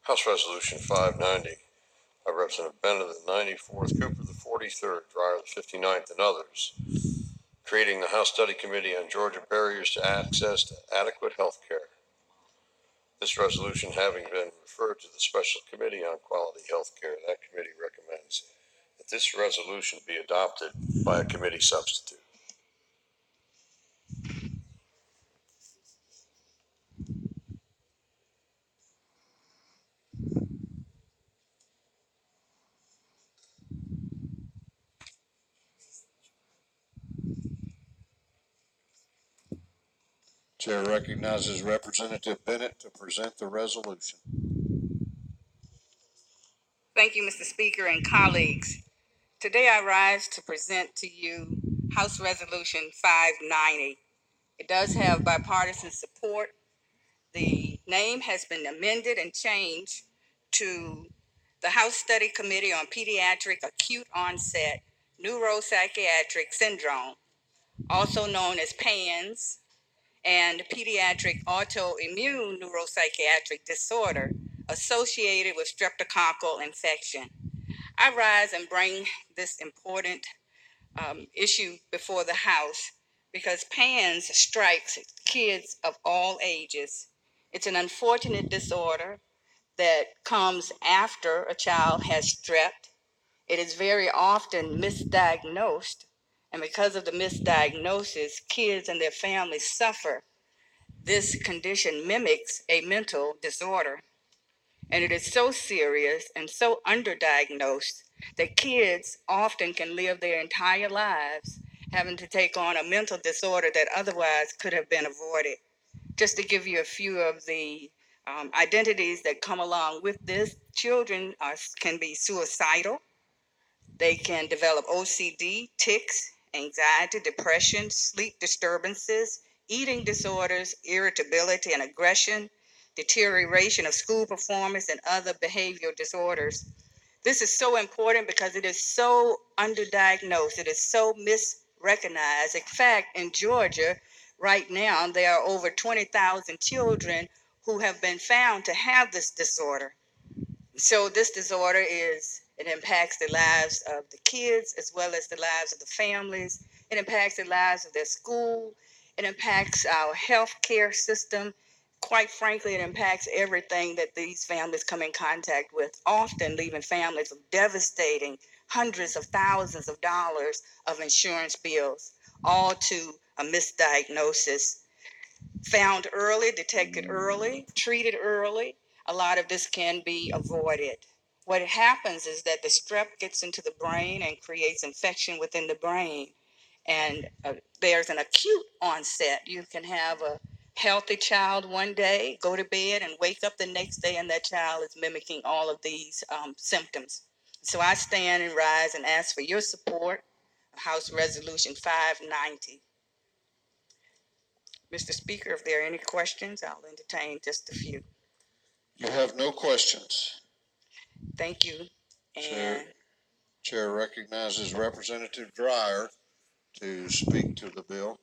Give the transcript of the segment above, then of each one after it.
House Resolution 590 by Representative Bennett, the 94th, Cooper, the 43rd, Dreyer, the 59th, and others, creating the House Study Committee on Georgia Barriers to Access to Adequate Health Care. This resolution having been referred to the Special Committee on Quality Health Care, that committee recommends that this resolution be adopted by a committee substitute. Chair recognizes Representative Bennett to present the resolution. Thank you, Mr. Speaker and colleagues. Today I rise to present to you House Resolution 590. It does have bipartisan support. The name has been amended and changed to the House Study Committee on Pediatric Acute Onset Neuropsychiatric Syndrome, also known as PANS, and Pediatric Autoimmune Neuropsychiatric Disorder associated with streptococcal infection. I rise and bring this important issue before the House because PANS strikes kids of all ages. It's an unfortunate disorder that comes after a child has strep. It is very often misdiagnosed, and because of the misdiagnosis, kids and their families suffer. This condition mimics a mental disorder, and it is so serious and so underdiagnosed that kids often can live their entire lives having to take on a mental disorder that otherwise could have been avoided. Just to give you a few of the identities that come along with this, children can be suicidal. They can develop OCD, tics, anxiety, depression, sleep disturbances, eating disorders, irritability and aggression, deterioration of school performance, and other behavioral disorders. This is so important because it is so underdiagnosed. It is so misrecognized. In fact, in Georgia, right now, there are over 20,000 children who have been found to have this disorder. So this disorder it impacts the lives of the kids as well as the lives of the families. It impacts the lives of their school. It impacts our healthcare system. Quite frankly, it impacts everything that these families come in contact with, often leaving families with devastating hundreds of thousands of dollars of insurance bills, all to a misdiagnosis. Found early, detected early, treated early, a lot of this can be avoided. What happens is that the strep gets into the brain and creates infection within the brain. And there's an acute onset. You can have a healthy child one day, go to bed, and wake up the next day, and that child is mimicking all of these symptoms. So I stand and rise and ask for your support of House Resolution 590. Mr. Speaker, if there are any questions, I'll entertain just a few. You have no questions. Thank you. And Chair recognizes Representative Dreyer to speak to the bill.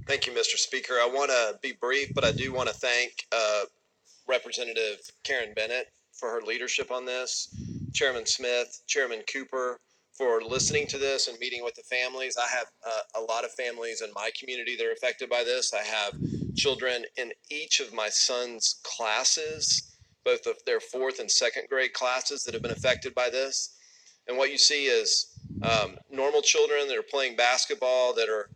Thank you, Mr. Speaker. I want to be brief, but I do want to thank Representative Karen Bennett for her leadership on this, Chairman Smith, Chairman Cooper, for listening to this and meeting with the families. I have a lot of families in my community that are affected by this. I have children in each of my son's classes, both of their 4th and 2nd grade classes, that have been affected by this. And what you see is normal children that are playing basketball that are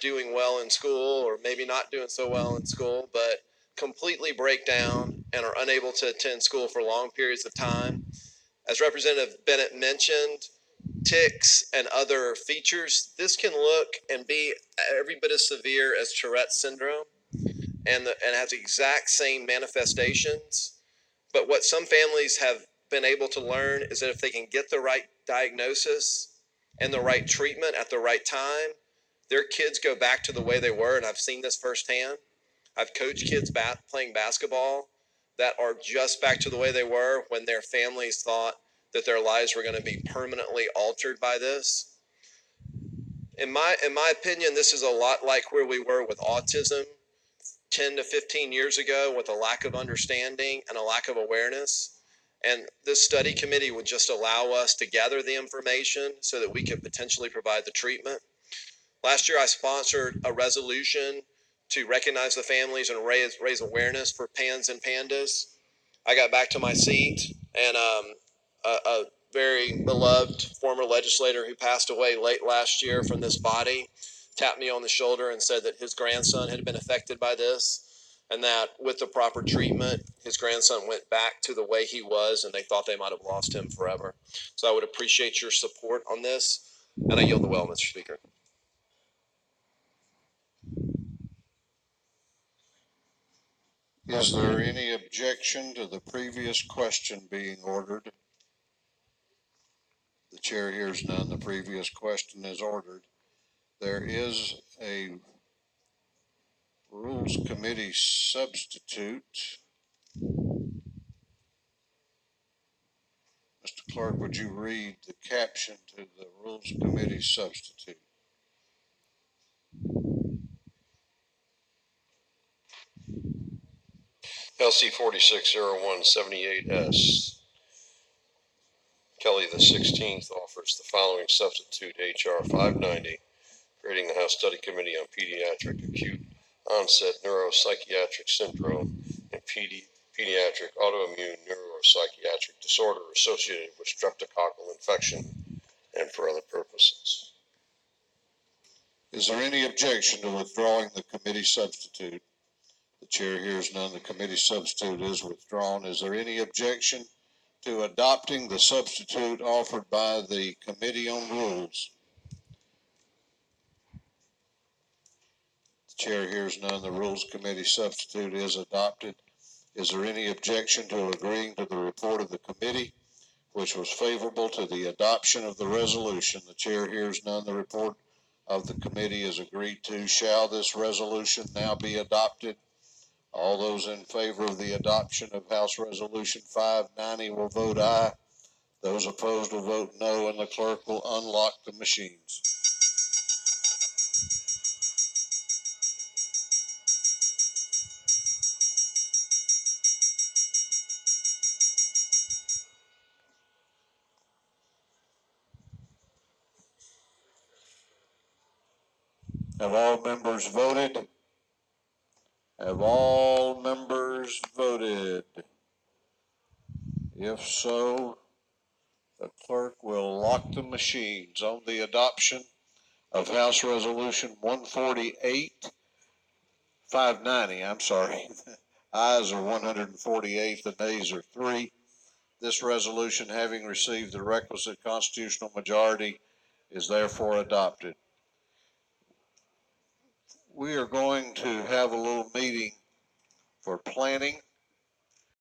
doing well in school, or maybe not doing so well in school, but completely break down and are unable to attend school for long periods of time. As Representative Bennett mentioned, tics and other features, this can look and be every bit as severe as Tourette's syndrome and has the exact same manifestations. But what some families have been able to learn is that if they can get the right diagnosis and the right treatment at the right time, their kids go back to the way they were. And I've seen this firsthand. I've coached kids playing basketball that are just back to the way they were when their families thought that their lives were going to be permanently altered by this. In my opinion, this is a lot like where we were with autism 10 to 15 years ago with a lack of understanding and a lack of awareness. And this study committee would just allow us to gather the information so that we could potentially provide the treatment. Last year, I sponsored a resolution to recognize the families and raise awareness for PANS and PANDAS. I got back to my seat, and a very beloved former legislator who passed away late last year from this body tapped me on the shoulder and said that his grandson had been affected by this, and that with the proper treatment, his grandson went back to the way he was, and they thought they might have lost him forever. So I would appreciate your support on this, and I yield the well, Mr. Speaker. Is there any objection to the previous question being ordered? The chair hears none. The previous question is ordered. There is a Rules Committee substitute. Mr. Clerk, would you read the caption to the Rules Committee substitute? LC 460178S. Kelly the 16th offers the following substitute: HR 590, creating the House Study Committee on Pediatric Acute Onset Neuropsychiatric Syndrome and Pediatric Autoimmune Neuropsychiatric Disorder associated with streptococcal infection and for other purposes. Is there any objection to withdrawing the committee substitute? The chair hears none. The committee substitute is withdrawn. Is there any objection to adopting the substitute offered by the Committee on Rules? The chair hears none. The Rules Committee substitute is adopted. Is there any objection to agreeing to the report of the committee, which was favorable to the adoption of the resolution? The chair hears none. The report of the committee is agreed to. Shall this resolution now be adopted? All those in favor of the adoption of House Resolution 590 will vote aye. Those opposed will vote no, and the clerk will unlock the machines. Have all members voted? Have all members voted? If so, the clerk will lock the machines on the adoption of House Resolution 590. I'm sorry. Ayes are 148, the nays are 3. This resolution, having received the requisite constitutional majority, is therefore adopted. We are going to have a little meeting for planning